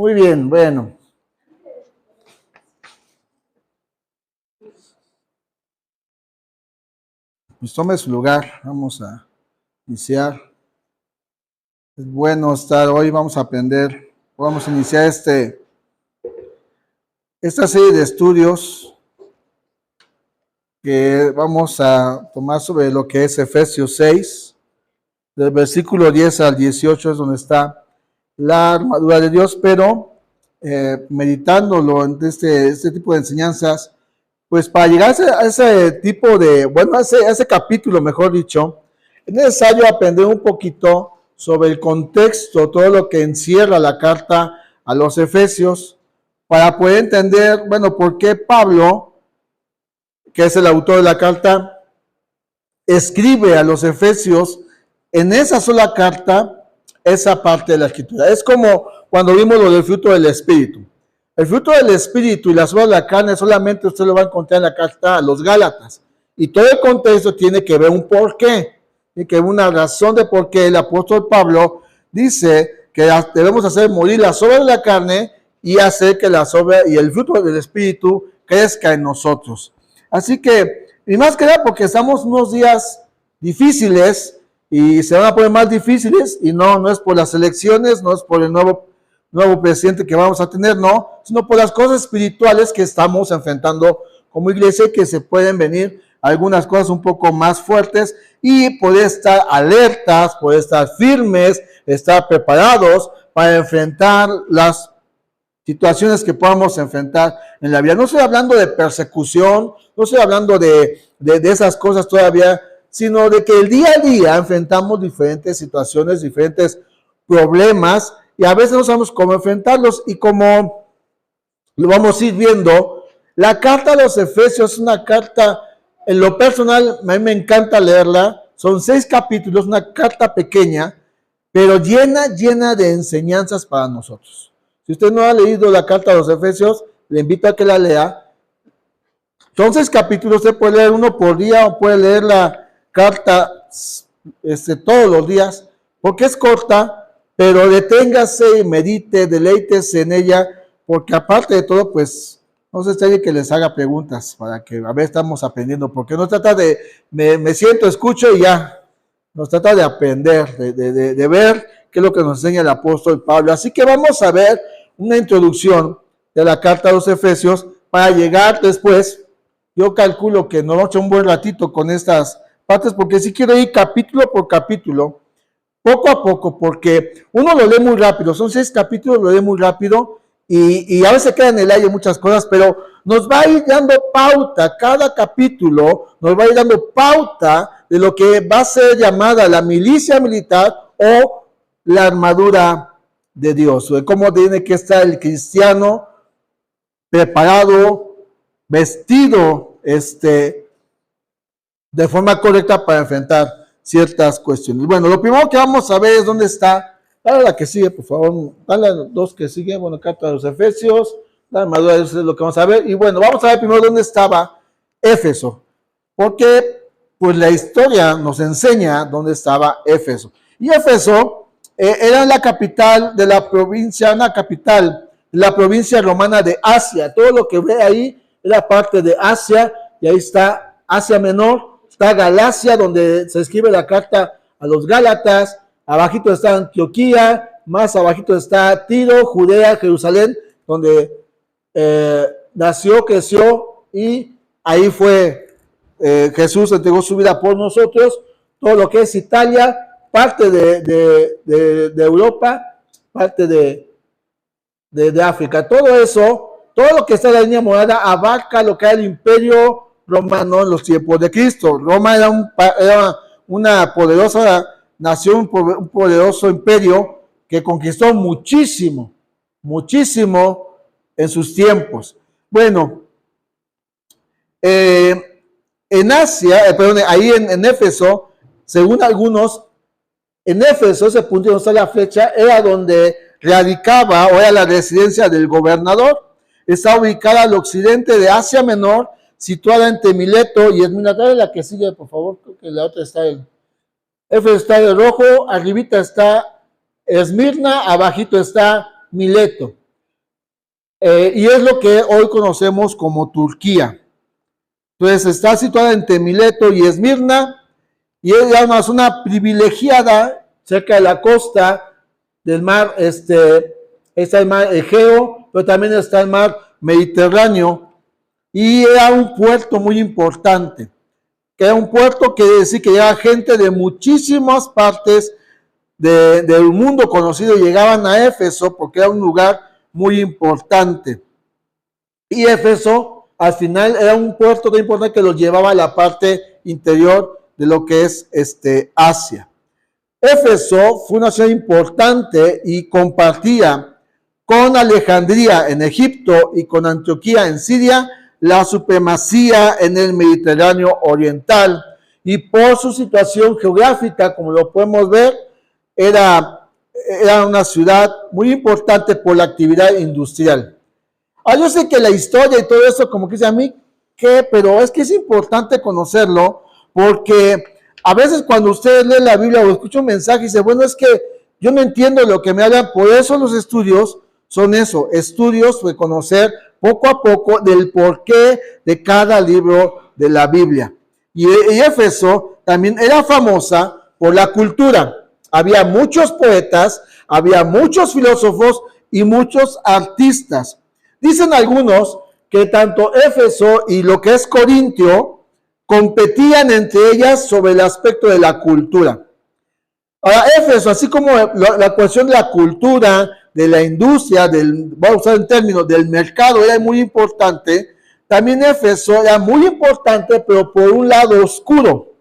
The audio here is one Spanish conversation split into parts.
Muy bien, bueno. Pues tome su lugar, vamos a iniciar. Es bueno estar hoy, vamos a aprender, vamos a iniciar esta serie de estudios que vamos a tomar sobre lo que es Efesios 6, del versículo 10 al 18 es donde está la armadura de Dios, pero meditándolo en este tipo de enseñanzas, pues para llegar a ese tipo de, bueno, a ese capítulo, mejor dicho, es necesario aprender un poquito sobre el contexto, todo lo que encierra la carta a los Efesios, para poder entender, bueno, por qué Pablo, que es el autor de la carta, escribe a los Efesios en esa sola carta, esa parte de la escritura. Es como cuando vimos lo del fruto del Espíritu. El fruto del Espíritu y las obras de la carne solamente usted lo va a encontrar en la carta a los Gálatas. Y todo el contexto tiene que ver un porqué, tiene que ver una razón de por qué el apóstol Pablo dice que debemos hacer morir las obras de la carne y hacer que las obras y el fruto del Espíritu crezca en nosotros. Así que, y más que nada porque estamos unos días difíciles y se van a poner más difíciles y no es por las elecciones, no es por el nuevo presidente que vamos a tener, no, sino por las cosas espirituales que estamos enfrentando como iglesia, que se pueden venir algunas cosas un poco más fuertes y poder estar alertas, poder estar firmes, estar preparados para enfrentar las situaciones que podamos enfrentar en la vida. No estoy hablando de persecución, no estoy hablando de esas cosas todavía, sino de que el día a día enfrentamos diferentes situaciones, diferentes problemas, y a veces no sabemos cómo enfrentarlos, y como lo vamos a ir viendo, la carta a los Efesios es una carta, en lo personal, a mí me encanta leerla, son 6 capítulos, una carta pequeña, pero llena de enseñanzas para nosotros. Si usted no ha leído la carta a los Efesios, le invito a que la lea. Son 6 capítulos, usted puede leer uno por día o puede leer la carta todos los días, porque es corta, pero deténgase y medite, deleítese en ella, porque aparte de todo, pues, no se extrañe que les haga preguntas, para que a ver, estamos aprendiendo, porque no trata de, me siento, escucho y ya, nos trata de aprender, de ver qué es lo que nos enseña el apóstol Pablo. Así que vamos a ver una introducción de la carta a los Efesios, para llegar después, yo calculo que nos vamos a echar un buen ratito con estas partes, porque sí quiero ir capítulo por capítulo, poco a poco, porque uno lo lee muy rápido, son 6 capítulos, lo lee muy rápido, y a veces quedan en el aire muchas cosas, pero nos va a ir dando pauta, cada capítulo nos va a ir dando pauta de lo que va a ser llamada la milicia militar o la armadura de Dios, de cómo tiene que estar el cristiano preparado, vestido, de forma correcta para enfrentar ciertas cuestiones. Bueno, lo primero que vamos a ver es dónde está. Dale la que sigue, por favor. Dale a los 2 que siguen. Bueno, carta de los Efesios. La armadura de Dios es lo que vamos a ver. Y bueno, vamos a ver primero dónde estaba Éfeso. Porque, pues, la historia nos enseña dónde estaba Éfeso. Y Éfeso era la capital de la provincia, una capital de la provincia romana de Asia. Todo lo que ve ahí era parte de Asia. Y ahí está Asia Menor. Está Galacia, donde se escribe la carta a los Gálatas. Abajito está Antioquía, más abajito está Tiro, Judea, Jerusalén, donde nació, creció, y ahí fue Jesús entregó su vida por nosotros. Todo lo que es Italia, parte de Europa, parte de África, todo eso, todo lo que está en la línea morada abarca lo que era el imperio romano en los tiempos de Cristo. Roma era una poderosa nación, un poderoso imperio que conquistó muchísimo en sus tiempos. Bueno, en Asia, ahí en Éfeso, según algunos, en Éfeso, ese punto donde está la flecha, era donde radicaba o era la residencia del gobernador. Está ubicada al occidente de Asia Menor, situada entre Mileto y Esmirna. Dale la que sigue, por favor, creo que la otra está en Éfeso, está de rojo, arribita está Esmirna, abajito está Mileto. y es lo que hoy conocemos como Turquía. Entonces está situada entre Mileto y Esmirna, y es una zona privilegiada cerca de la costa del mar, está el mar Egeo, pero también está el mar Mediterráneo, y era un puerto muy importante, que era un puerto que decir que llegaba gente de muchísimas partes del mundo conocido, llegaban a Éfeso porque era un lugar muy importante. Y Éfeso al final era un puerto tan importante que los llevaba a la parte interior de lo que es Asia. Éfeso fue una ciudad importante y compartía con Alejandría en Egipto y con Antioquía en Siria la supremacía en el Mediterráneo oriental, y por su situación geográfica, como lo podemos ver, era una ciudad muy importante por la actividad industrial. Yo sé que la historia y todo eso, como que dice a mí, ¿qué? Pero es que es importante conocerlo, porque a veces cuando ustedes leen la Biblia o escuchan un mensaje y dicen, bueno, es que yo no entiendo lo que me hablan, por eso los estudios son eso, estudios de conocer poco a poco del porqué de cada libro de la Biblia. Y Éfeso también era famosa por la cultura. Había muchos poetas, había muchos filósofos y muchos artistas. Dicen algunos que tanto Éfeso y lo que es Corintio competían entre ellas sobre el aspecto de la cultura. Ahora, Éfeso, así como la cuestión de la cultura, de la industria, vamos a usar el término, del mercado era muy importante, también Éfeso era muy importante, pero por un lado oscuro,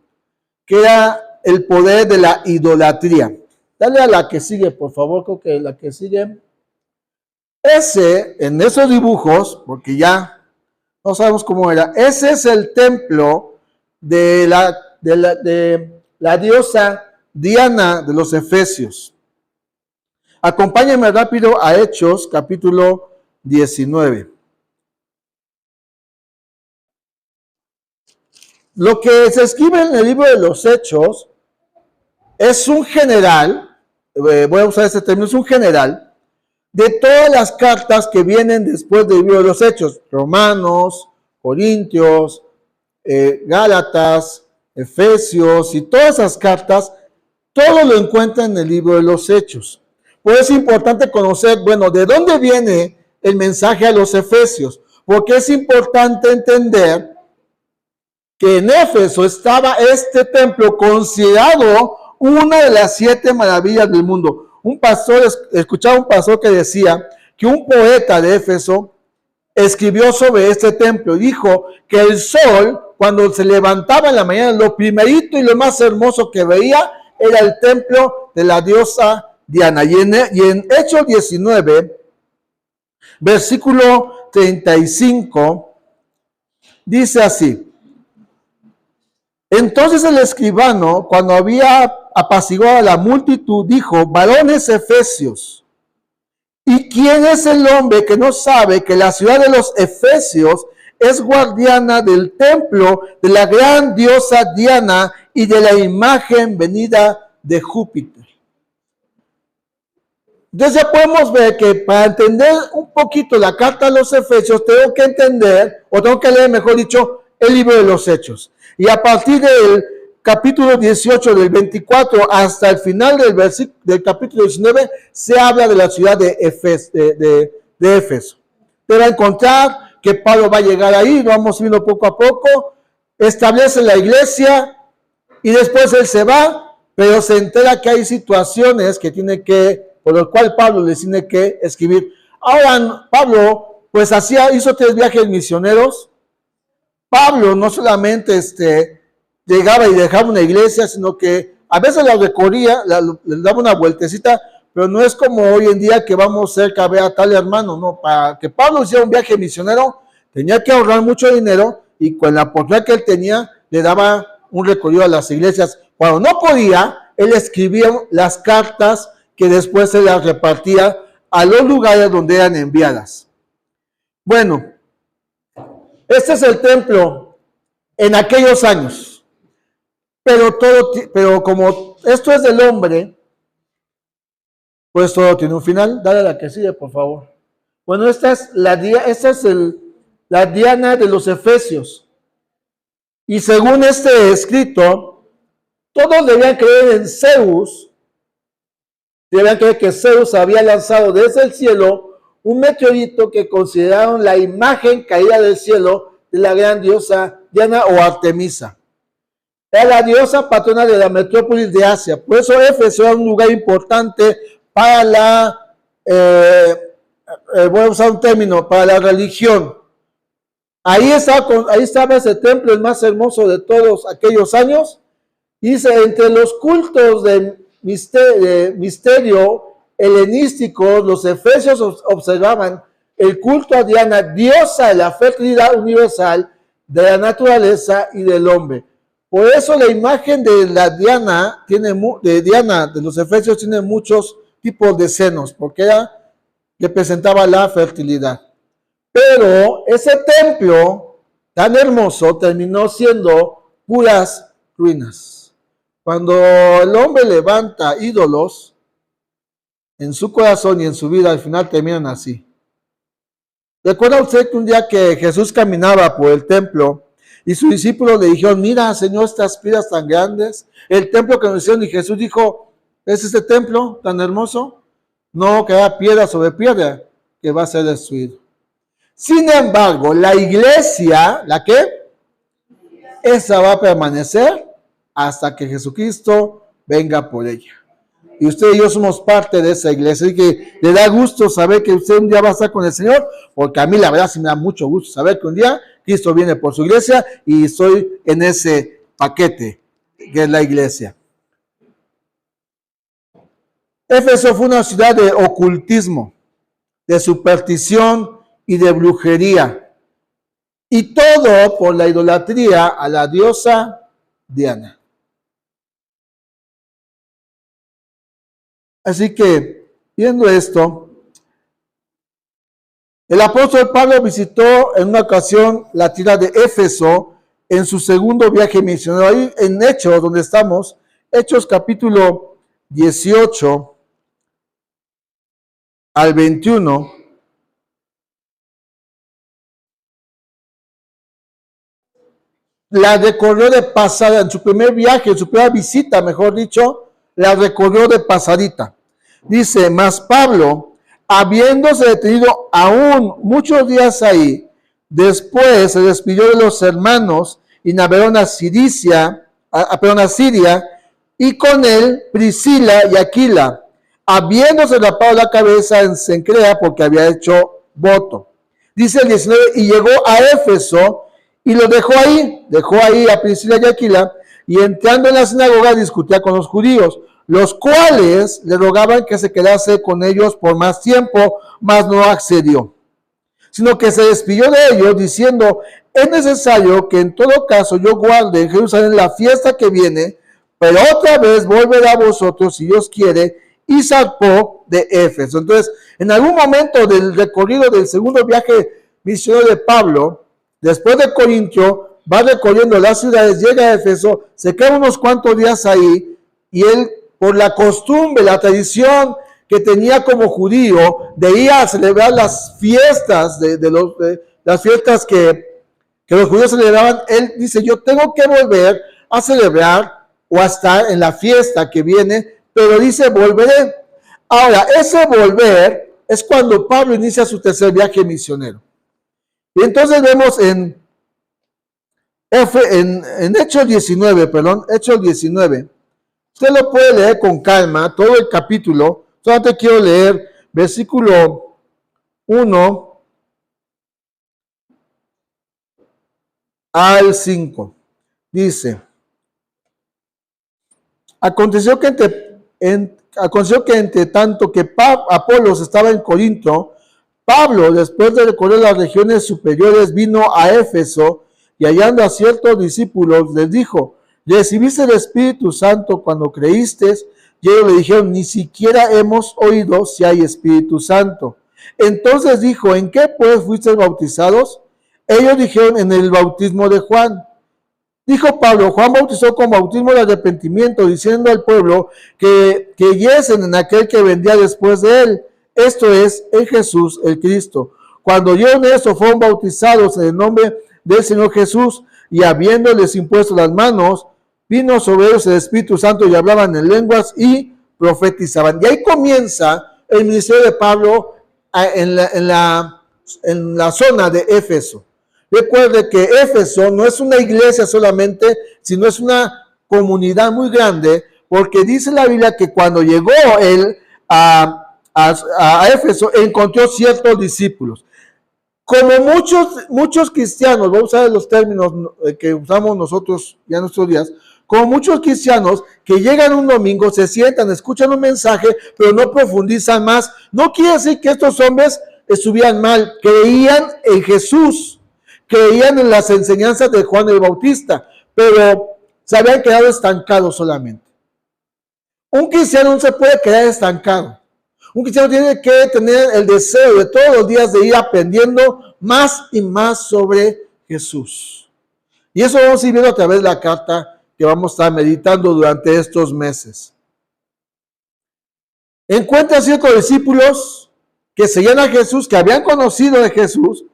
que era el poder de la idolatría. Dale a la que sigue, por favor, creo que la que sigue. En esos dibujos, porque ya no sabemos cómo era, ese es el templo de la diosa Diana de los Efesios. Acompáñenme rápido a Hechos, capítulo 19. Lo que se escribe en el libro de los Hechos es un general, voy a usar este término, es un general de todas las cartas que vienen después del libro de los Hechos: Romanos, Corintios, Gálatas, Efesios, y todas esas cartas, todo lo encuentran en el libro de los Hechos. Pues es importante conocer, bueno, de dónde viene el mensaje a los Efesios, porque es importante entender que en Éfeso estaba este templo considerado una de las 7 maravillas del mundo. Escuchaba un pastor que decía que un poeta de Éfeso escribió sobre este templo y dijo que el sol, cuando se levantaba en la mañana, lo primerito y lo más hermoso que veía era el templo de la diosa Diana. Y en Hechos 19, versículo 35, dice así: entonces el escribano, cuando había apaciguado a la multitud, dijo: varones efesios, ¿y quién es el hombre que no sabe que la ciudad de los Efesios es guardiana del templo de la gran diosa Diana y de la imagen venida de Júpiter? Entonces ya podemos ver que para entender un poquito la carta a los Efesios, tengo que entender, o tengo que leer, mejor dicho, el libro de los Hechos. Y a partir del capítulo 18, del 24 hasta el final del capítulo 19, se habla de la ciudad de Éfeso. Te va a encontrar que Pablo va a llegar ahí, lo vamos viendo poco a poco, establece la iglesia y después él se va, pero se entera que hay situaciones que tiene que, por lo cual Pablo les tiene que escribir. Ahora, Pablo, pues hizo 3 viajes misioneros. Pablo no solamente llegaba y dejaba una iglesia, sino que a veces la recorría, le daba una vueltecita, pero no es como hoy en día que vamos cerca a ver a tal hermano, no. Para que Pablo hiciera un viaje misionero, tenía que ahorrar mucho dinero, y con la oportunidad que él tenía, le daba un recorrido a las iglesias. Cuando no podía, él escribía las cartas que después se las repartía a los lugares donde eran enviadas. Bueno, este es el templo en aquellos años, pero como esto es del hombre, pues todo tiene un final. Dale a la que sigue, por favor. Bueno, esta es la Diana de los Efesios. Y según este escrito, todos debían creer en Zeus, debían creer que Zeus había lanzado desde el cielo un meteorito que consideraron la imagen caída del cielo de la gran diosa Diana o Artemisa. Era la diosa patrona de la metrópolis de Asia. Por eso Éfeso era un lugar importante para la, voy a usar un término, para la religión. Ahí estaba ese templo, el más hermoso de todos aquellos años. Dice, entre los cultos de misterio helenístico, los efesios observaban el culto a Diana, diosa de la fertilidad universal, de la naturaleza y del hombre. Por eso la imagen de la Diana, de los efesios, tiene muchos tipos de senos, porque ella representaba la fertilidad. Pero ese templo tan hermoso terminó siendo puras ruinas. Cuando el hombre levanta ídolos en su corazón y en su vida, al final terminan así. ¿Recuerda usted que un día que Jesús caminaba por el templo y sus discípulos le dijeron, mira, Señor, estas piedras tan grandes, el templo que nos hicieron, y Jesús dijo, ¿es este templo tan hermoso? No, que haya piedra sobre piedra que va a ser destruido. Sin embargo, la iglesia, ¿la qué? Esa va a permanecer hasta que Jesucristo venga por ella. Y usted y yo somos parte de esa iglesia. Así que le da gusto saber que usted un día va a estar con el Señor, porque a mí la verdad sí me da mucho gusto saber que un día Cristo viene por su iglesia y estoy en ese paquete que es la iglesia. Éfeso fue una ciudad de ocultismo, de superstición y de brujería. Y todo por la idolatría a la diosa Diana. Así que, viendo esto, el apóstol Pablo visitó en una ocasión la ciudad de Éfeso en su segundo viaje misionero. Ahí en Hechos, donde estamos, Hechos capítulo 18 al 21. La recorrió de pasada, en su primer viaje, en su primera visita, mejor dicho, la recorrió de pasadita. Dice, mas Pablo, habiéndose detenido aún muchos días ahí, después se despidió de los hermanos y navegó a Siria, y con él Priscila y Aquila, habiéndose rapado la cabeza en Cencrea porque había hecho voto. Dice el 19, y llegó a Éfeso y lo dejó ahí a Priscila y Aquila, y entrando en la sinagoga discutía con los judíos, los cuales le rogaban que se quedase con ellos por más tiempo, mas no accedió, sino que se despidió de ellos diciendo, es necesario que en todo caso yo guarde en Jerusalén la fiesta que viene, pero otra vez volverá a vosotros si Dios quiere, y zarpó de Éfeso. Entonces, en algún momento del recorrido del segundo viaje misionero de Pablo, después de Corintio, va recorriendo las ciudades, llega a Éfeso, se queda unos cuantos días ahí, y él, por la costumbre, la tradición que tenía como judío, de ir a celebrar las fiestas, las fiestas que los judíos celebraban, él dice, yo tengo que volver a celebrar o a estar en la fiesta que viene, pero dice, volveré. Ahora, ese volver es cuando Pablo inicia su tercer viaje misionero. Y entonces vemos en Hechos 19, Hechos 19, usted lo puede leer con calma, todo el capítulo, solamente quiero leer versículo 1 al 5. Dice, aconteció que entre tanto que Apolos estaba en Corinto, Pablo, después de recorrer las regiones superiores, vino a Éfeso y hallando a ciertos discípulos, les dijo, ¿recibiste el Espíritu Santo cuando creíste? Y ellos le dijeron, ni siquiera hemos oído si hay Espíritu Santo. Entonces dijo, ¿en qué pues fuisteis bautizados? Ellos dijeron, en el bautismo de Juan. Dijo Pablo, Juan bautizó con bautismo de arrepentimiento, diciendo al pueblo que creyesen en aquel que vendría después de él, esto es, en Jesús el Cristo. Cuando oyeron eso, fueron bautizados en el nombre del Señor Jesús, y habiéndoles impuesto las manos, vino sobre ellos el Espíritu Santo y hablaban en lenguas y profetizaban. Y ahí comienza el ministerio de Pablo en la zona de Éfeso. Recuerde que Éfeso no es una iglesia solamente, sino es una comunidad muy grande, porque dice la Biblia que cuando llegó él a Éfeso, encontró ciertos discípulos. Como muchos cristianos, vamos a usar los términos que usamos nosotros ya en nuestros días, como muchos cristianos que llegan un domingo, se sientan, escuchan un mensaje, pero no profundizan más, no quiere decir que estos hombres estuvieran mal, creían en Jesús, creían en las enseñanzas de Juan el Bautista, pero se habían quedado estancados solamente. Un cristiano no se puede quedar estancado. Un cristiano tiene que tener el deseo de todos los días de ir aprendiendo más y más sobre Jesús. Y eso vamos a ir viendo a través de la carta que vamos a estar meditando durante estos meses. Encuentra ciertos discípulos que seguían a Jesús, que habían conocido de Jesús,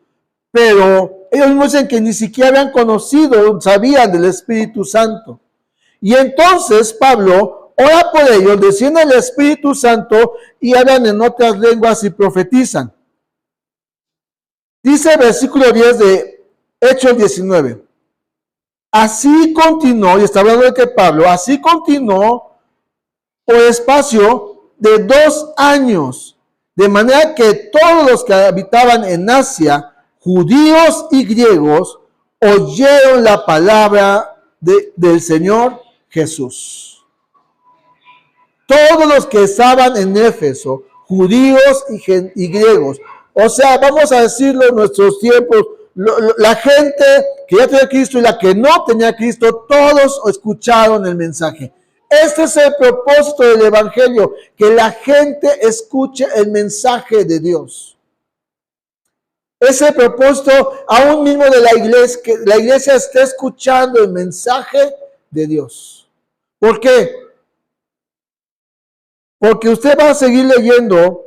pero ellos mismos dicen que ni siquiera habían conocido, sabían del Espíritu Santo. Y entonces Pablo ora por ellos, desciende el Espíritu Santo y hablan en otras lenguas y profetizan. Dice el versículo 10 de Hechos 19. Así continuó, y está hablando de que Pablo, así continuó por espacio de 2 años, de manera que todos los que habitaban en Asia, judíos y griegos, oyeron la palabra del Señor Jesús. Todos los que estaban en Éfeso, judíos y griegos, o sea, vamos a decirlo en nuestros tiempos, la gente que ya tenía Cristo y la que no tenía Cristo, todos escucharon el mensaje. Este es el propósito del Evangelio, que la gente escuche el mensaje de Dios. Es el propósito aún mismo de la iglesia, que la iglesia esté escuchando el mensaje de Dios. ¿Por qué? Porque usted va a seguir leyendo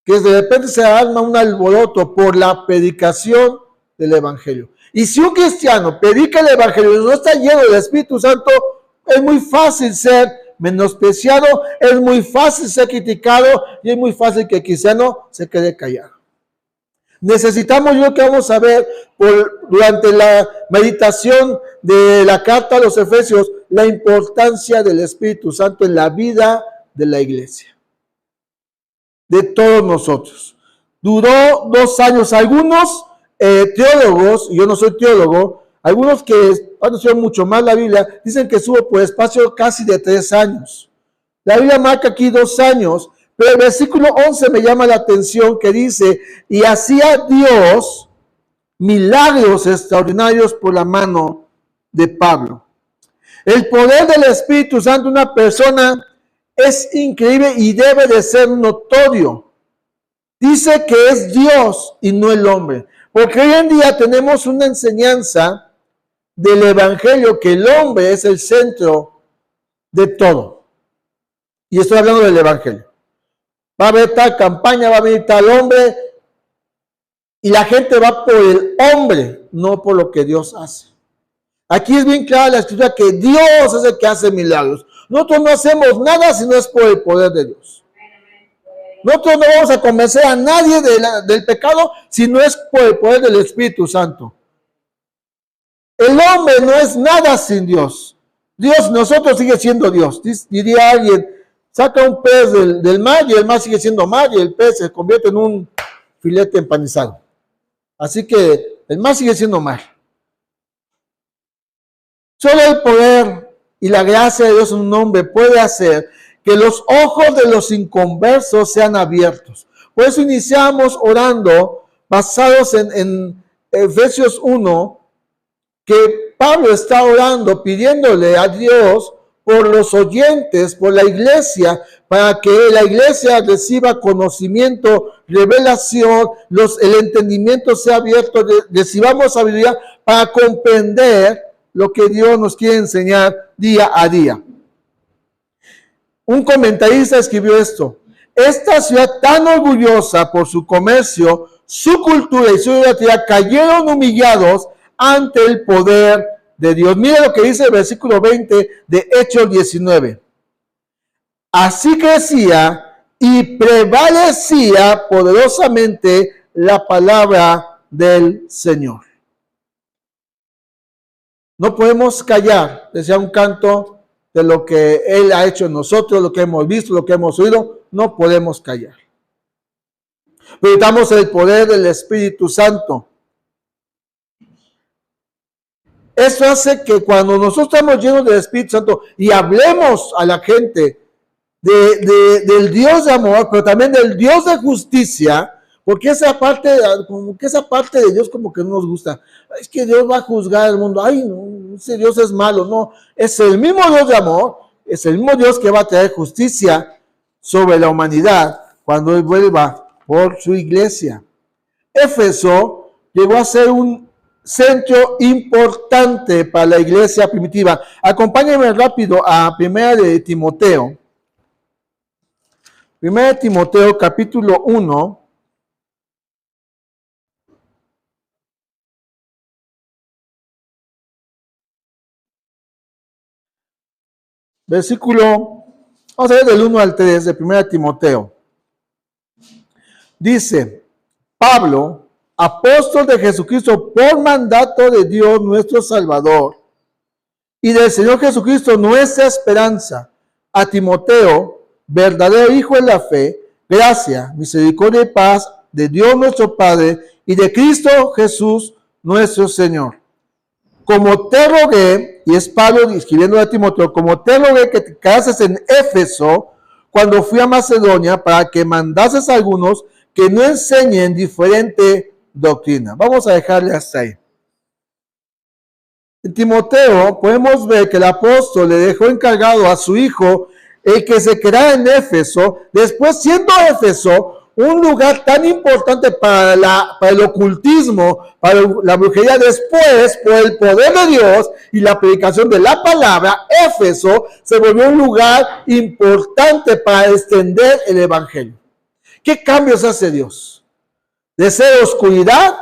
que de repente se arma un alboroto por la predicación del Evangelio. Y si un cristiano predica el Evangelio y no está lleno del Espíritu Santo, es muy fácil ser menospreciado, es muy fácil ser criticado y es muy fácil que el cristiano se quede callado. Necesitamos, yo que vamos a ver durante la meditación de la carta a los Efesios, la importancia del Espíritu Santo en la vida de la iglesia, de todos nosotros. Duró 2 años. Algunos teólogos, yo no soy teólogo, algunos que han estudiado mucho más la Biblia, dicen que estuvo por espacio casi de 3 años. La Biblia marca aquí 2 años, pero el versículo 11 me llama la atención, que dice, y hacía Dios milagros extraordinarios por la mano de Pablo. El poder del Espíritu Santo en una persona es increíble y debe de ser notorio. Dice que es Dios y no el hombre. Porque hoy en día tenemos una enseñanza del Evangelio que el hombre es el centro de todo. Y estoy hablando del Evangelio. Va a haber tal campaña, va a venir tal hombre, y la gente va por el hombre, no por lo que Dios hace. Aquí es bien clara la escritura que Dios es el que hace milagros. Nosotros no hacemos nada si no es por el poder de Dios. Nosotros no vamos a convencer a nadie del pecado si no es por el poder del Espíritu Santo. El hombre no es nada sin Dios. Dios, nosotros sigue siendo Dios. Diría alguien, saca un pez del mar y el mar sigue siendo mar y el pez se convierte en un filete empanizado. Así que el mar sigue siendo mar. Solo el poder y la gracia de Dios en un hombre puede hacer que los ojos de los inconversos sean abiertos. Por eso iniciamos orando basados en Efesios 1, que Pablo está orando, pidiéndole a Dios por los oyentes, por la iglesia, para que la iglesia reciba conocimiento, revelación, el entendimiento sea abierto, recibamos sabiduría para comprender lo que Dios nos quiere enseñar día a día. Un comentarista escribió esto: esta ciudad tan orgullosa por su comercio, su cultura y su idolatría cayeron humillados ante el poder de Dios. Mira lo que dice el versículo 20 de Hechos 19. Así crecía y prevalecía poderosamente la palabra del Señor. No podemos callar, decía un canto, de lo que Él ha hecho en nosotros, lo que hemos visto, lo que hemos oído. No podemos callar. Necesitamos el poder del Espíritu Santo. Eso hace que cuando nosotros estamos llenos del Espíritu Santo y hablemos a la gente del Dios de amor, pero también del Dios de justicia, porque esa parte de Dios como que no nos gusta. Es que Dios va a juzgar al mundo. Ay, no, ese Dios es malo. No, es el mismo Dios de amor, es el mismo Dios que va a traer justicia sobre la humanidad cuando Él vuelva por su iglesia. Éfeso llegó a ser un centro importante para la iglesia primitiva. Acompáñenme rápido a 1 Timoteo. 1 Timoteo capítulo 1. Versículo, vamos a ver del 1 al 3 de 1 Timoteo. Dice, Pablo, apóstol de Jesucristo por mandato de Dios nuestro Salvador y del Señor Jesucristo nuestra esperanza, a Timoteo, verdadero hijo en la fe, gracia, misericordia y paz de Dios nuestro Padre y de Cristo Jesús nuestro Señor. Como te rogué, y es Pablo escribiendo a Timoteo, como te rogué que te quedases en Éfeso cuando fui a Macedonia para que mandases a algunos que no enseñen diferente doctrina. Vamos a dejarle hasta ahí. En Timoteo podemos ver que el apóstol le dejó encargado a su hijo el que se quedara en Éfeso, después siendo Éfeso un lugar tan importante para el ocultismo, para la brujería. Después, por el poder de Dios y la predicación de la palabra, Éfeso se volvió un lugar importante para extender el evangelio. ¿Qué cambios hace Dios? De ser oscuridad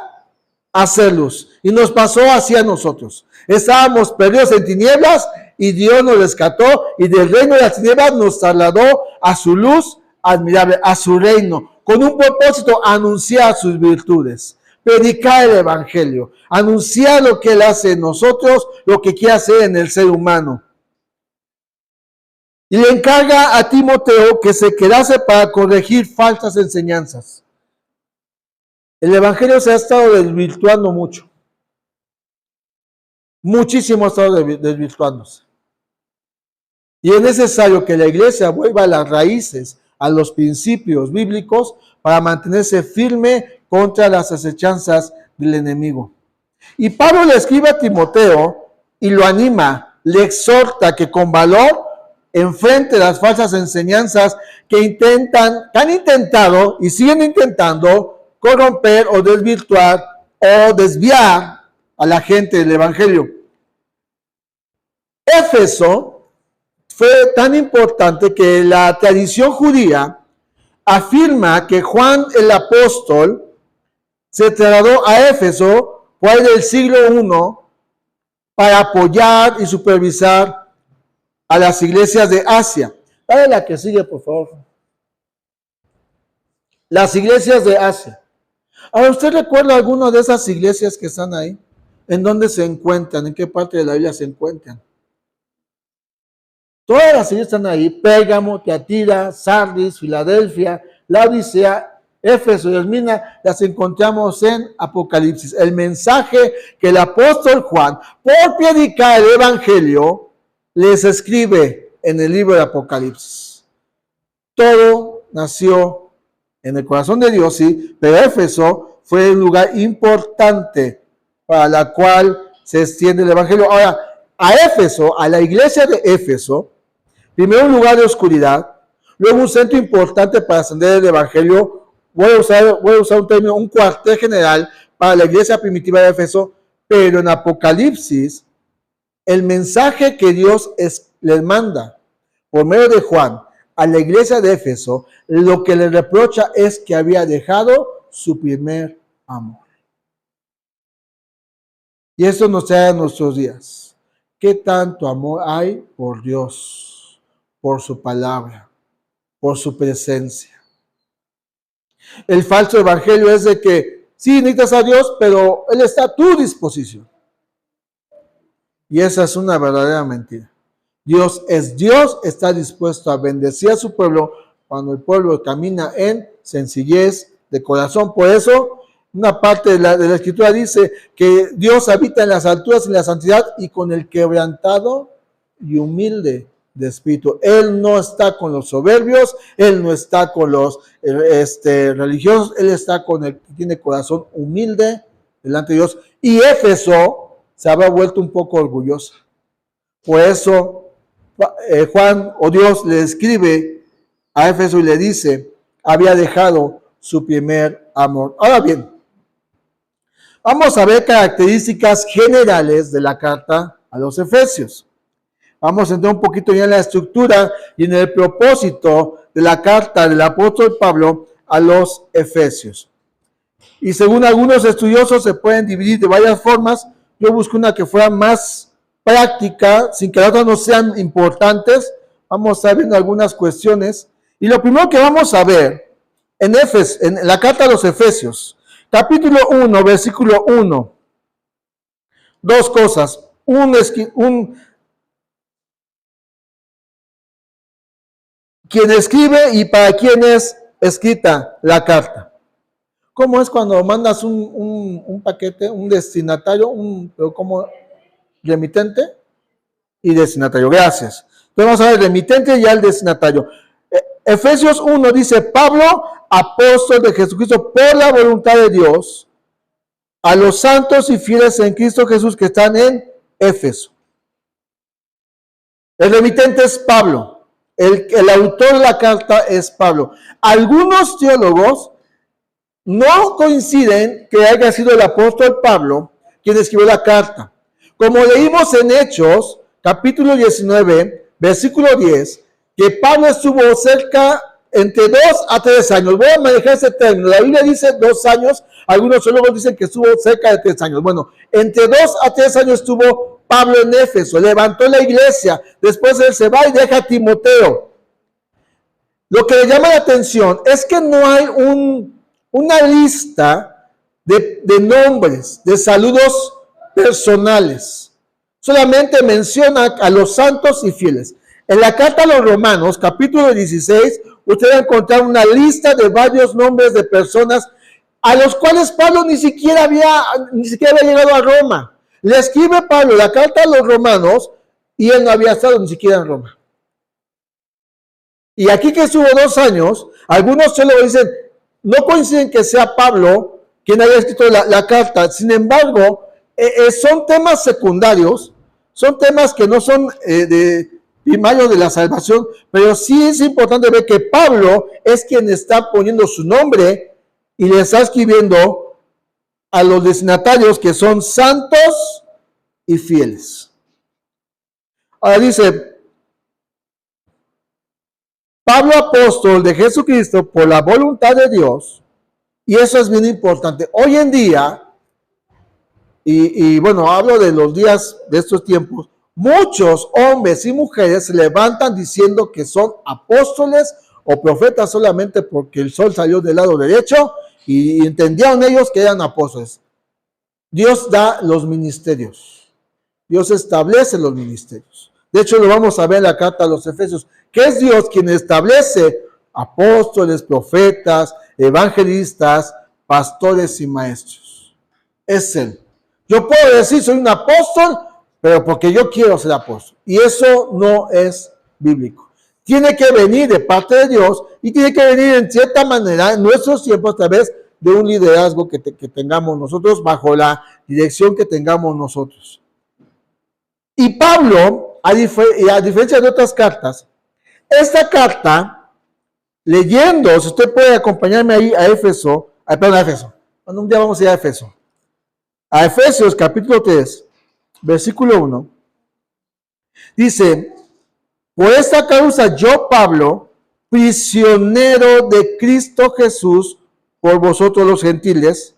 a ser luz. Y nos pasó así a nosotros. Estábamos perdidos en tinieblas y Dios nos rescató y del reino de las tinieblas nos trasladó a su luz admirable, a su reino, con un propósito: anunciar sus virtudes, predicar el evangelio, anunciar lo que Él hace en nosotros, lo que quiere hacer en el ser humano. Y le encarga a Timoteo que se quedase para corregir falsas enseñanzas. El evangelio se ha estado desvirtuando mucho. Muchísimo ha estado desvirtuándose. Y es necesario que la iglesia vuelva a las raíces, a los principios bíblicos, para mantenerse firme contra las acechanzas del enemigo. Y Pablo le escribe a Timoteo y lo anima, le exhorta que con valor enfrente las falsas enseñanzas que han intentado y siguen intentando corromper o desvirtuar o desviar a la gente del evangelio. Éfeso fue tan importante que la tradición judía afirma que Juan el apóstol se trasladó a Éfeso por ahí del siglo I para apoyar y supervisar a las iglesias de Asia. Dale la que sigue, por favor. Las iglesias de Asia. Ahora, ¿usted recuerda alguna de esas iglesias que están ahí? ¿En dónde se encuentran? ¿En qué parte de la Biblia se encuentran? Todas las iglesias están ahí: Pérgamo, Tiatira, Sardis, Filadelfia, Laodicea, Éfeso y Esmirna. Las encontramos en Apocalipsis. El mensaje que el apóstol Juan, por predicar el evangelio, les escribe en el libro de Apocalipsis. Todo nació en el corazón de Dios, sí, pero Éfeso fue un lugar importante para la cual se extiende el evangelio. Ahora, a Éfeso, a la iglesia de Éfeso, primero un lugar de oscuridad, luego un centro importante para extender el evangelio. Voy a usar un término, un cuartel general para la iglesia primitiva de Éfeso, pero en Apocalipsis, el mensaje que Dios les manda por medio de Juan a la iglesia de Éfeso, lo que le reprocha es que había dejado su primer amor. Y esto nos trae a nuestros días. ¿Qué tanto amor hay por Dios, por su palabra, por su presencia? El falso evangelio es de que sí necesitas a Dios, pero Él está a tu disposición. Y esa es una verdadera mentira. Dios es Dios, está dispuesto a bendecir a su pueblo cuando el pueblo camina en sencillez de corazón. Por eso, una parte de la Escritura dice que Dios habita en las alturas, en la santidad y con el quebrantado y humilde de espíritu. Él no está con los soberbios, Él no está con los religiosos, Él está con el que tiene corazón humilde delante de Dios. Y Éfeso se había vuelto un poco orgullosa. Por eso Juan o Dios le escribe a Éfeso y le dice, había dejado su primer amor. Ahora bien, vamos a ver características generales de la carta a los Efesios. Vamos a entrar un poquito ya en la estructura y en el propósito de la carta del apóstol Pablo a los Efesios. Y según algunos estudiosos se pueden dividir de varias formas. Yo busco una que fuera más práctica, sin que las otras no sean importantes. Vamos a estar viendo algunas cuestiones. Y lo primero que vamos a ver en la carta a los Efesios, capítulo 1, versículo 1. Dos cosas. Quien escribe y para quién es escrita la carta. ¿Cómo es cuando mandas un paquete, un destinatario, pero como remitente y destinatario? Gracias. Entonces vamos a ver el remitente y el destinatario. Efesios 1 dice, Pablo, apóstol de Jesucristo por la voluntad de Dios, a los santos y fieles en Cristo Jesús que están en Éfeso. El remitente es Pablo. El autor de la carta es Pablo. Algunos teólogos no coinciden que haya sido el apóstol Pablo quien escribió la carta. Como leímos en Hechos, capítulo 19, versículo 10, que Pablo estuvo cerca entre 2 a 3 años. Voy a manejar ese término. La Biblia dice 2 años, algunos teólogos dicen que estuvo cerca de 3 años. Bueno, entre 2 a 3 años estuvo Pablo en Éfeso, levantó la iglesia, después él se va y deja a Timoteo. Lo que le llama la atención es que no hay una lista de nombres, de saludos personales. Solamente menciona a los santos y fieles. En la carta a los Romanos, capítulo 16, usted va a encontrar una lista de varios nombres de personas a los cuales Pablo ni siquiera había llegado a Roma. Le escribe Pablo la carta a los romanos y él no había estado ni siquiera en Roma. Y aquí que estuvo 2 años, algunos solo dicen, no coinciden que sea Pablo quien haya escrito la carta. Sin embargo, son temas secundarios, son temas que no son de primario de la salvación, pero sí es importante ver que Pablo es quien está poniendo su nombre y le está escribiendo a los destinatarios que son santos y fieles. Ahora dice, Pablo, apóstol de Jesucristo por la voluntad de Dios, y eso es bien importante. Hoy en día, y bueno, hablo de los días de estos tiempos, muchos hombres y mujeres se levantan diciendo que son apóstoles o profetas solamente porque el sol salió del lado derecho y entendieron ellos que eran apóstoles. Dios da los ministerios. Dios establece los ministerios. De hecho, lo vamos a ver en la carta a los Efesios, que es Dios quien establece apóstoles, profetas, evangelistas, pastores y maestros. Es Él. Yo puedo decir soy un apóstol, pero porque yo quiero ser apóstol. Y eso no es bíblico. Tiene que venir de parte de Dios y tiene que venir en cierta manera en nuestros tiempos a través de un liderazgo que tengamos nosotros, bajo la dirección que tengamos nosotros. Y Pablo, a diferencia de otras cartas, esta carta, leyendo, si usted puede acompañarme ahí a Éfeso, bueno, un día vamos a ir a Éfeso. A Efesios capítulo 3, versículo 1, dice, por esta causa yo, Pablo, prisionero de Cristo Jesús por vosotros los gentiles.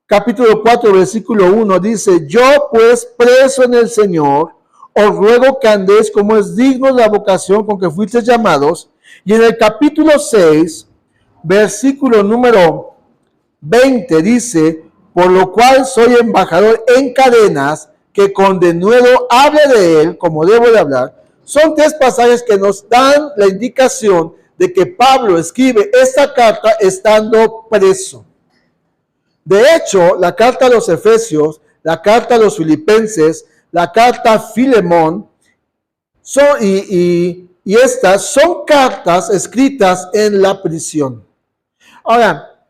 Capítulo 4, versículo 1 dice, yo pues preso en el Señor, os ruego que andéis como es digno de la vocación con que fuisteis llamados. Y en el capítulo 6, versículo número 20 dice, por lo cual soy embajador en cadenas, que con denuedo hable de él como debo de hablar. Son tres pasajes que nos dan la indicación de que Pablo escribe esta carta estando preso. De hecho, la carta a los Efesios, la carta a los Filipenses, la carta a Filemón, y estas son cartas escritas en la prisión. Ahora,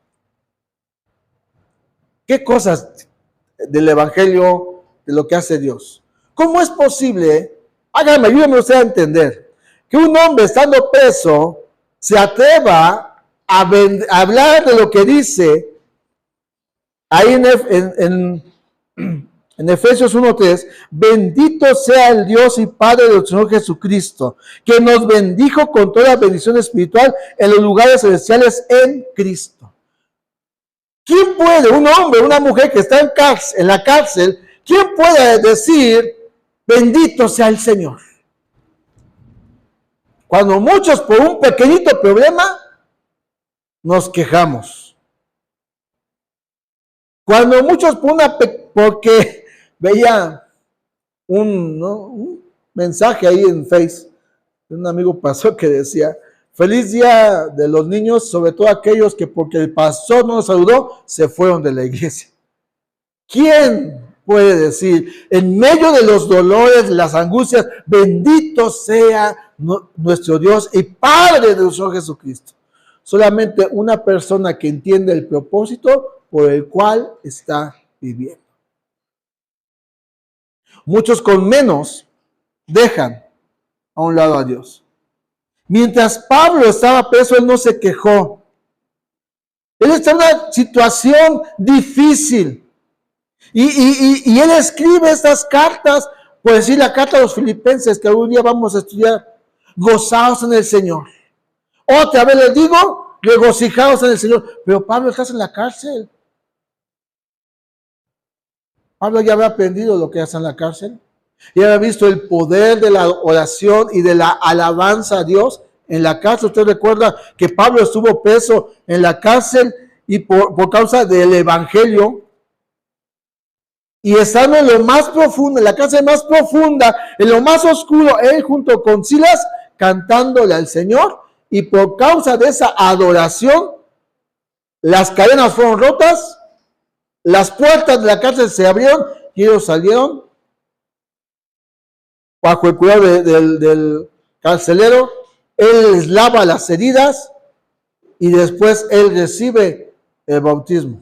¿qué cosas del Evangelio, de lo que hace Dios? ¿Cómo es posible? Ayúdame usted a entender que un hombre estando preso se atreva a hablar de lo que dice ahí en Efesios 1:3, bendito sea el Dios y Padre del Señor Jesucristo, que nos bendijo con toda bendición espiritual en los lugares celestiales en Cristo. ¿Quién puede, un hombre, una mujer que está en la cárcel, quién puede decir, bendito sea el Señor? Cuando muchos por un pequeñito problema nos quejamos. Cuando muchos porque veía un mensaje ahí en Face de un amigo pastor que decía, feliz día de los niños, sobre todo aquellos que porque el pastor no los saludó, se fueron de la iglesia. ¿Quién puede decir, en medio de los dolores, las angustias, bendito sea nuestro Dios y Padre de nuestro Jesucristo? Solamente una persona que entiende el propósito por el cual está viviendo. Muchos con menos dejan a un lado a Dios. Mientras Pablo estaba preso, él no se quejó. Él está en una situación difícil. Y él escribe estas cartas, por decir la carta a los Filipenses, que algún día vamos a estudiar, gozaos en el Señor. Otra vez les digo, regocijaos en el Señor. Pero Pablo, estás en la cárcel. Pablo ya había aprendido lo que hace en la cárcel. Ya había visto el poder de la oración y de la alabanza a Dios en la cárcel. Usted recuerda que Pablo estuvo preso en la cárcel y por causa del evangelio. Y estando en lo más profundo, en la cárcel más profunda, en lo más oscuro, él junto con Silas, cantándole al Señor. Y por causa de esa adoración, las cadenas fueron rotas, las puertas de la cárcel se abrieron y ellos salieron bajo el cuidado del carcelero. Él les lava las heridas y después él recibe el bautismo.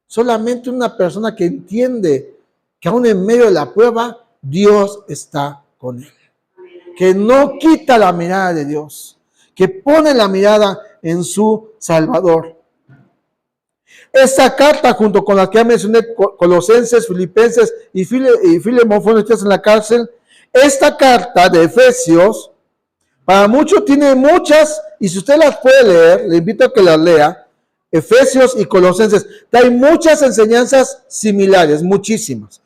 Solamente una persona que entiende que aún en medio de la prueba, Dios está con él. Que no quita la mirada de Dios, que pone la mirada en su Salvador. Esta carta, junto con la que ya mencioné, Colosenses, Filipenses y Filemón, fueron escritas en la cárcel. Esta carta de Efesios, para muchos tiene muchas, y si usted las puede leer, le invito a que las lea, Efesios y Colosenses, hay muchas enseñanzas similares, muchísimas.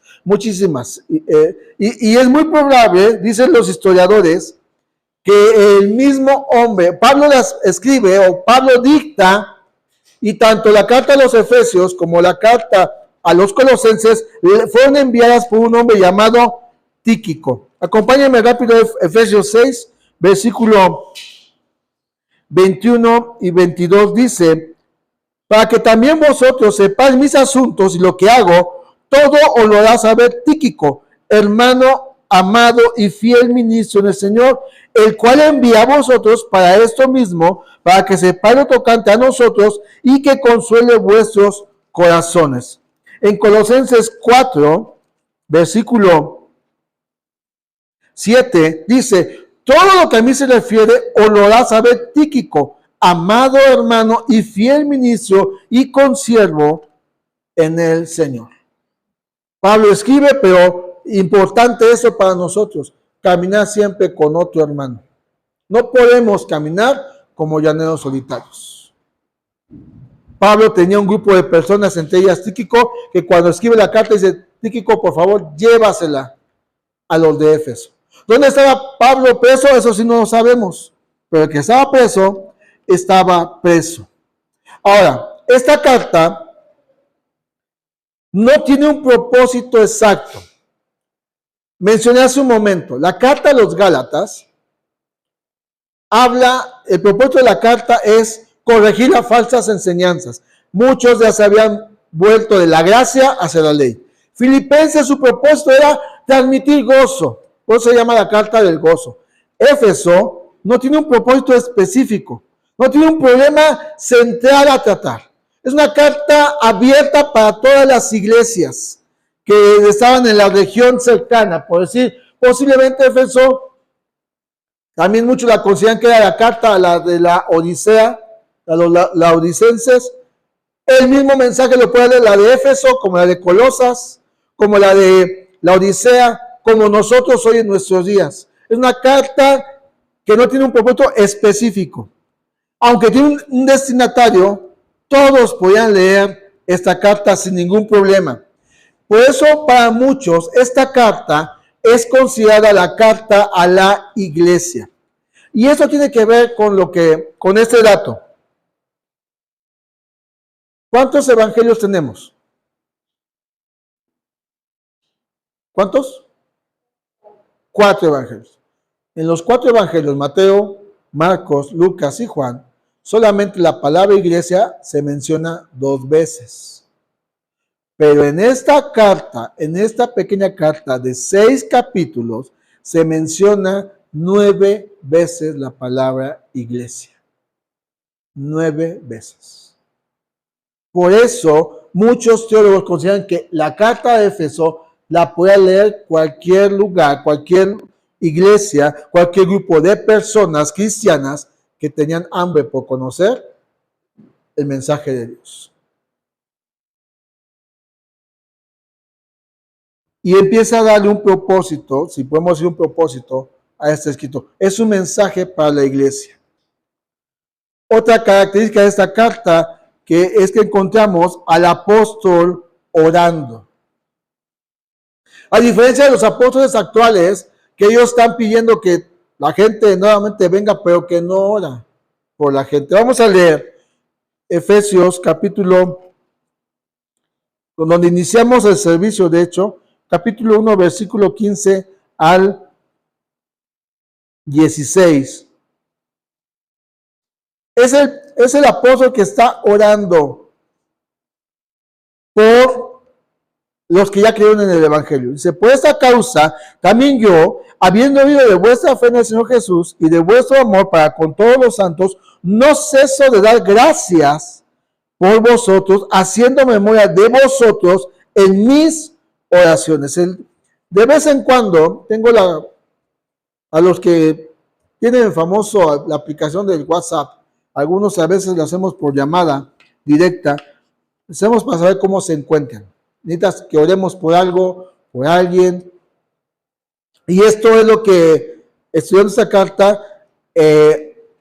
Y es muy probable, dicen los historiadores, que el mismo hombre, Pablo las escribe o Pablo dicta, y tanto la carta a los Efesios como la carta a los Colosenses fueron enviadas por un hombre llamado Tíquico. Acompáñenme rápido a Efesios 6, versículo 21 y 22 dice, para que también vosotros sepáis mis asuntos y lo que hago, todo os lo hará saber Tíquico, hermano amado y fiel ministro del Señor, el cual envía a vosotros para esto mismo, para que sepáis lo tocante a nosotros y que consuele vuestros corazones. En Colosenses 4, versículo 7, dice, todo lo que a mí se refiere os lo hará saber Tíquico, amado hermano y fiel ministro y consiervo en el Señor. Pablo escribe, pero importante eso para nosotros, caminar siempre con otro hermano. No podemos caminar como llaneros solitarios. Pablo tenía un grupo de personas, entre ellas Tíquico, que cuando escribe la carta dice, Tíquico, por favor, llévasela a los de Éfeso. ¿Dónde estaba Pablo preso? Eso sí no lo sabemos. Pero el que estaba preso, estaba preso. Ahora, esta carta no tiene un propósito exacto. Mencioné hace un momento, la carta a los Gálatas el propósito de la carta es corregir las falsas enseñanzas. Muchos ya se habían vuelto de la gracia hacia la ley. Filipenses, su propósito era transmitir gozo. Por eso se llama la carta del gozo. Éfeso no tiene un propósito específico. No tiene un problema central a tratar. Es una carta abierta para todas las iglesias que estaban en la región cercana. Por decir, posiblemente Éfeso, también muchos la consideran que era la carta a la de la Odisea, a los laodicenses. El mismo mensaje lo puede leer la de Éfeso, como la de Colosas, como la de la Odisea, como nosotros hoy en nuestros días. Es una carta que no tiene un propósito específico. Aunque tiene un destinatario, todos podían leer esta carta sin ningún problema. Por eso, para muchos, esta carta es considerada la carta a la iglesia. Y eso tiene que ver con este dato. ¿Cuántos evangelios tenemos? ¿Cuántos? 4 evangelios. En los 4 evangelios, Mateo, Marcos, Lucas y Juan, solamente la palabra iglesia se menciona 2 veces. Pero en esta carta, en esta pequeña carta de 6 capítulos, se menciona 9 veces la palabra iglesia. 9 veces. Por eso, muchos teólogos consideran que la carta de Éfeso la puede leer cualquier lugar, cualquier iglesia, cualquier grupo de personas cristianas que tenían hambre por conocer el mensaje de Dios. Y empieza a darle un propósito, si podemos decir un propósito, a este escrito. Es un mensaje para la iglesia. Otra característica de esta carta es que encontramos al apóstol orando. A diferencia de los apóstoles actuales, que ellos están pidiendo que la gente nuevamente venga, pero que no ora por la gente. Vamos a leer Efesios capítulo, donde iniciamos el servicio, de hecho, capítulo 1, versículo 15 al 16. Es el apóstol que está orando por los que ya creyeron en el Evangelio. Dice, por esta causa, también yo, habiendo oído de vuestra fe en el Señor Jesús y de vuestro amor para con todos los santos, no ceso de dar gracias por vosotros, haciendo memoria de vosotros en mis oraciones. De vez en cuando, a los que tienen la aplicación del WhatsApp, algunos a veces lo hacemos por llamada directa, hacemos para saber cómo se encuentran. Necesitas que oremos por algo, por alguien. Y esto es lo que, estudiando esta carta,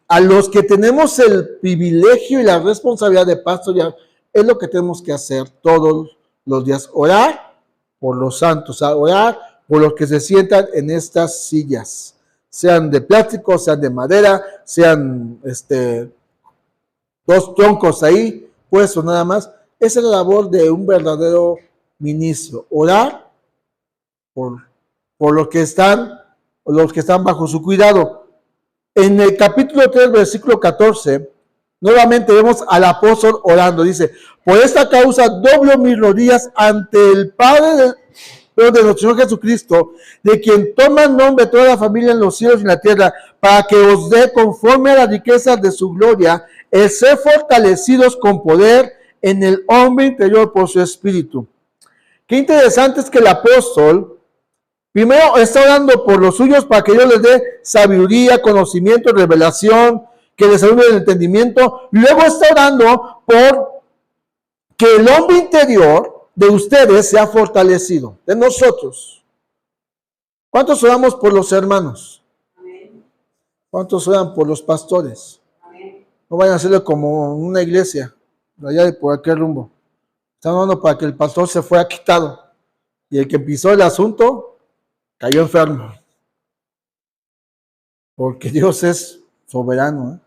a los que tenemos el privilegio y la responsabilidad de pastorear, es lo que tenemos que hacer todos los días. Orar por los santos, orar por los que se sientan en estas sillas, sean de plástico, sean de madera, sean 2 troncos ahí, pues o nada más. Esa es la labor de un verdadero ministro, orar por los que están bajo su cuidado. En el capítulo 3, versículo 14, nuevamente vemos al apóstol orando. Dice, por esta causa doblo mis rodillas ante el Padre de nuestro Señor Jesucristo, de quien toma nombre toda la familia en los cielos y en la tierra, para que os dé conforme a las riquezas de su gloria, el ser fortalecidos con poder en el hombre interior por su espíritu. Qué interesante es que el apóstol primero está orando por los suyos para que Dios les dé sabiduría, conocimiento, revelación, que les ayude el entendimiento. Luego está orando por que el hombre interior de ustedes sea fortalecido, de nosotros. ¿Cuántos oramos por los hermanos? ¿Cuántos oran por los pastores? No vayan a hacerlo como una iglesia, allá de por aquel rumbo. Están hablando para que el pastor se fuera quitado. Y el que pisó el asunto cayó enfermo. Porque Dios es soberano.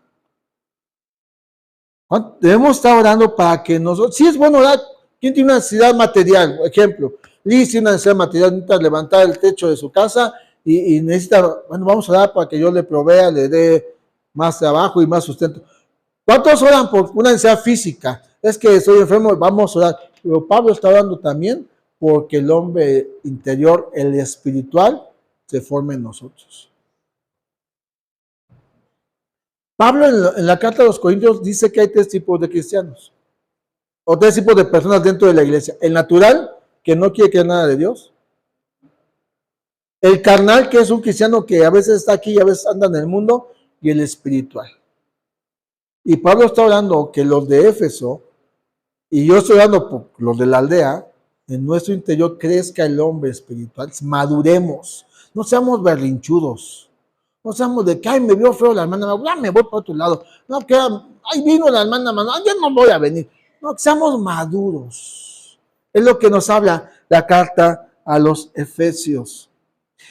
Debemos estar orando para que nosotros, sí es bueno orar. ¿Quién tiene una necesidad material? Ejemplo, Liz tiene una necesidad material, necesita levantar el techo de su casa y necesita, bueno, vamos a orar para que Dios le provea, le dé más trabajo y más sustento. ¿Cuántos oran por una necesidad física? Es que estoy enfermo, vamos a orar. Pero Pablo está orando también porque el hombre interior, el espiritual, se forme en nosotros. Pablo en la carta a los Corintios dice que hay tres tipos de cristianos, o tres tipos de personas dentro de la iglesia. El natural, que no quiere creer nada de Dios. El carnal, que es un cristiano que a veces está aquí y a veces anda en el mundo. Y el espiritual. Y Pablo está orando que los de Éfeso, y yo estoy orando por los de la aldea, en nuestro interior crezca el hombre espiritual, maduremos, no seamos berrinchudos. No seamos de que, ay, me vio feo la hermana, ya me voy por otro lado. No, que, ay, vino la hermana, ya no voy a venir. No, que seamos maduros. Es lo que nos habla la carta a los Efesios.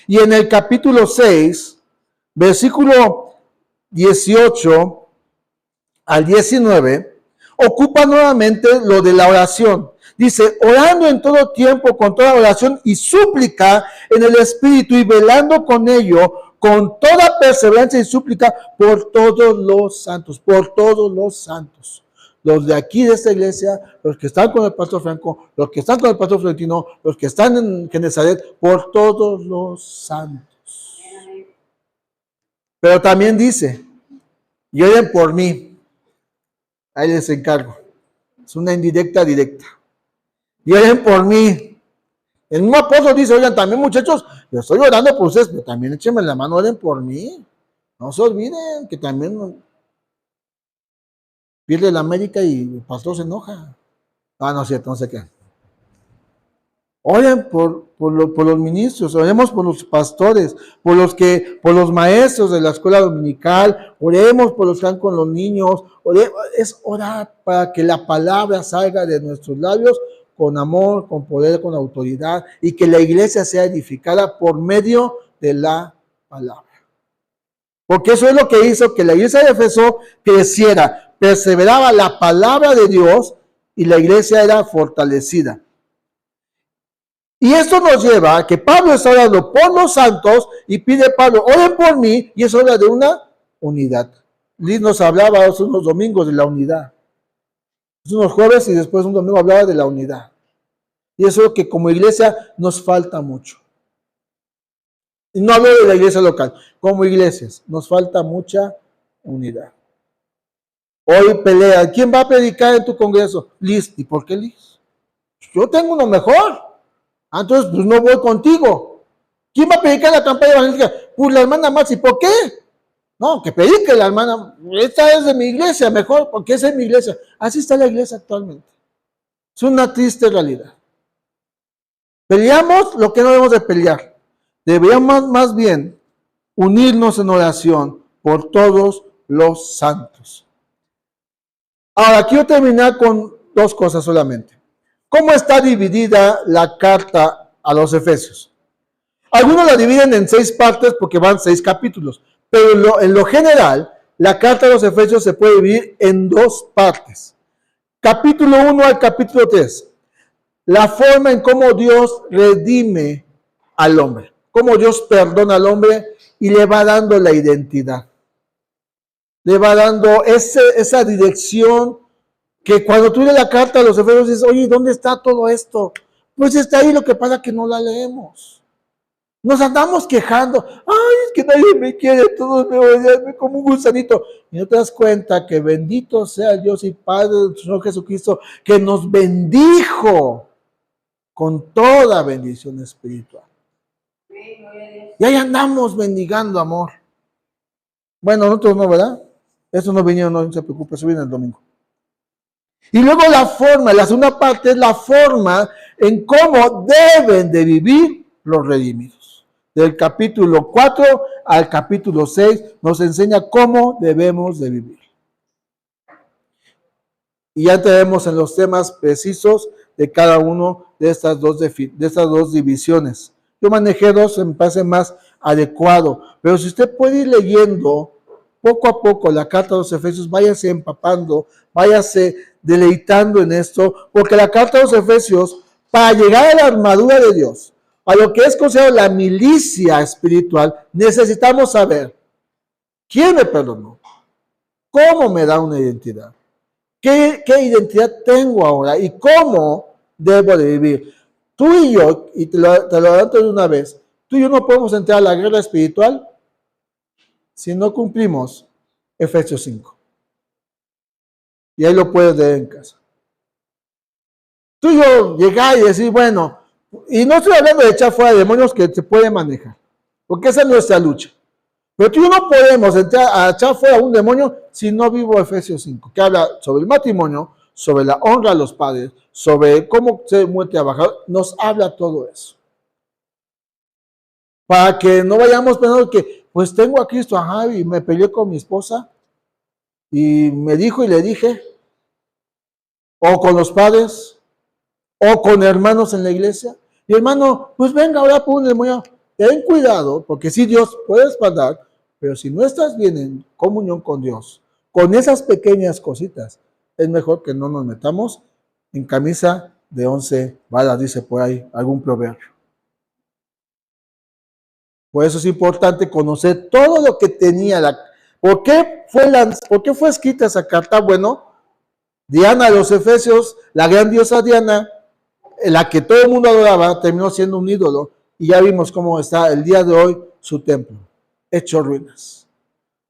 Y en el capítulo 6, versículo 18 al 19, ocupa nuevamente lo de la oración. Dice, orando en todo tiempo con toda oración y súplica en el Espíritu y velando con ello, con toda perseverancia y súplica por todos los santos, los de aquí de esta iglesia, los que están con el pastor Franco, los que están con el pastor Florentino, los que están en Genesaret, por todos los santos. Pero también dice, y oren por mí, ahí les encargo, es una indirecta directa, y oren por mí. El mismo apóstol dice, oigan, también muchachos, yo estoy orando por ustedes, pero también échenme la mano, oren por mí. No se olviden que también pierde la América y el pastor se enoja. Ah, no es cierto, no sé qué. Oren por los ministros, oremos por los pastores, por los maestros de la escuela dominical, oremos por los que están con los niños. Es orar para que la palabra salga de nuestros labios con amor, con poder, con autoridad, y que la iglesia sea edificada por medio de la palabra. Porque eso es lo que hizo que la iglesia de Éfeso creciera, perseveraba la palabra de Dios y la iglesia era fortalecida. Y esto nos lleva a que Pablo está orando por los santos y pide Pablo, oren por mí, y eso habla de una unidad. Liz nos hablaba hace unos domingos de la unidad. Unos jueves y después un domingo hablaba de la unidad. Y eso es lo que como iglesia nos falta mucho. Y no hablo de la iglesia local, como iglesias nos falta mucha unidad. Hoy pelea, ¿quién va a predicar en tu congreso? Liz. ¿Y por qué Liz? Yo tengo uno mejor. Entonces, pues no voy contigo. ¿Quién va a predicar la campaña evangélica? Pues la hermana Maxi. ¿Por qué? No, que predique la hermana. Esta es de mi iglesia, mejor, porque esa es mi iglesia. Así está la iglesia actualmente. Es una triste realidad. Peleamos lo que no debemos de pelear. Deberíamos más bien unirnos en oración por todos los santos. Ahora, quiero terminar con dos cosas solamente. ¿Cómo está dividida la carta a los Efesios? Algunos la dividen en 6 partes porque van 6 capítulos, pero en lo general, la carta a los Efesios se puede dividir en 2 partes. Capítulo 1 al capítulo 3. La forma en cómo Dios redime al hombre, cómo Dios perdona al hombre y le va dando la identidad. Le va dando esa dirección que cuando tú lees la carta a los Efesios dices, oye, ¿dónde está todo esto? Pues está ahí, lo que pasa es que no la leemos. Nos andamos quejando, ay, es que nadie me quiere, todos me odian como un gusanito. Y no te das cuenta que bendito sea el Dios y Padre del Señor Jesucristo, que nos bendijo con toda bendición espiritual. Y ahí andamos bendigando amor. Bueno, nosotros no, ¿verdad? Eso no vinieron, no se preocupe, eso viene el domingo. Y luego la forma, la segunda parte es la forma en cómo deben de vivir los redimidos. Del capítulo 4 al capítulo 6 nos enseña cómo debemos de vivir. Y ya entraremos en los temas precisos de cada uno de estas dos divisiones. Yo manejé dos, me parece más adecuado, pero si usted puede ir leyendo poco a poco la carta de los Efesios, váyase empapando, váyase deleitando en esto, porque la carta de los Efesios, para llegar a la armadura de Dios, a lo que es considerado la milicia espiritual, necesitamos saber quién me perdonó, cómo me da una identidad, qué identidad tengo ahora y cómo debo de vivir. Tú y yo, y te lo adelanto de una vez, tú y yo no podemos entrar a la guerra espiritual si no cumplimos Efesios 5. Y ahí lo puedes leer en casa. Tú y yo llegar y decir, bueno, y no estoy hablando de echar fuera demonios que se puede manejar, porque esa es nuestra lucha. Pero tú y yo no podemos entrar a echar fuera un demonio si no vivo Efesios 5, que habla sobre el matrimonio, sobre la honra a los padres, sobre cómo ser muy trabajador, nos habla todo eso. Para que no vayamos pensando que, pues tengo a Cristo, ajá, y me peleé con mi esposa, y me dijo y le dije, o con los padres, o con hermanos en la iglesia, y hermano, pues venga ahora por un demonio. Ten cuidado, porque sí, Dios puede respaldar, pero si no estás bien en comunión con Dios, con esas pequeñas cositas, es mejor que no nos metamos en camisa de 11 varas, dice por ahí algún proverbio. Por eso es importante conocer todo lo que tenía ¿Por qué fue escrita esa carta? Bueno, Diana de los Efesios, la gran diosa Diana, la que todo el mundo adoraba, terminó siendo un ídolo, y ya vimos cómo está el día de hoy su templo, hecho ruinas.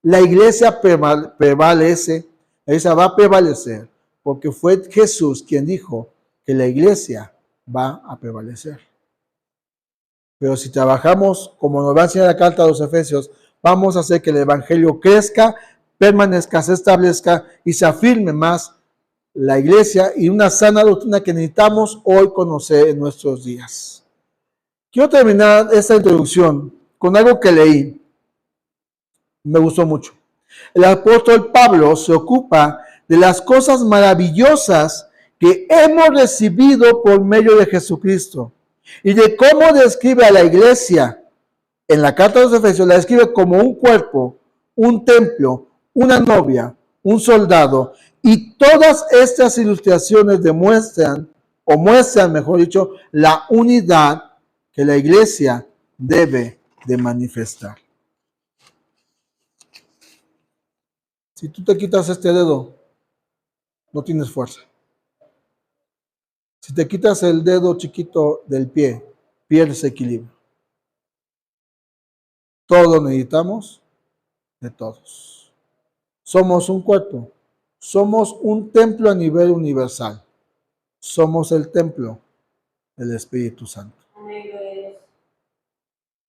La iglesia prevalece, la iglesia va a prevalecer, porque fue Jesús quien dijo que la iglesia va a prevalecer. Pero si trabajamos como nos va a enseñar la carta de los Efesios, vamos a hacer que el evangelio crezca, permanezca, se establezca y se afirme más la iglesia y una sana doctrina que necesitamos hoy conocer en nuestros días. Quiero terminar esta introducción con algo que leí. Me gustó mucho. El apóstol Pablo se ocupa de las cosas maravillosas que hemos recibido por medio de Jesucristo y de cómo describe a la iglesia. En la carta de los Efesios la describe como un cuerpo, un templo, una novia, un soldado, y todas estas ilustraciones muestran, mejor dicho, la unidad que la iglesia debe de manifestar. Si tú te quitas este dedo, no tienes fuerza. Si te quitas el dedo chiquito del pie, pierdes equilibrio. Todos necesitamos de todos. Somos un cuerpo. Somos un templo a nivel universal. Somos el templo del Espíritu Santo.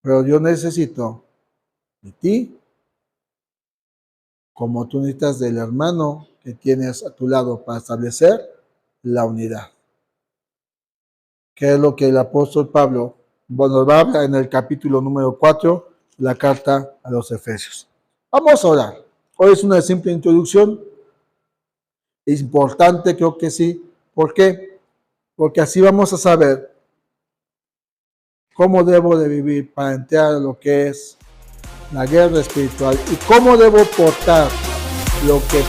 Pero yo necesito de ti, como tú necesitas del hermano que tienes a tu lado para establecer la unidad. Que es lo que el apóstol Pablo nos va a hablar en el capítulo número 4, la carta a los Efesios. Vamos a orar. Hoy es una simple introducción. Es importante, creo que sí. ¿Por qué? Porque así vamos a saber cómo debo de vivir para entrar a lo que es la guerra espiritual y cómo debo portar lo que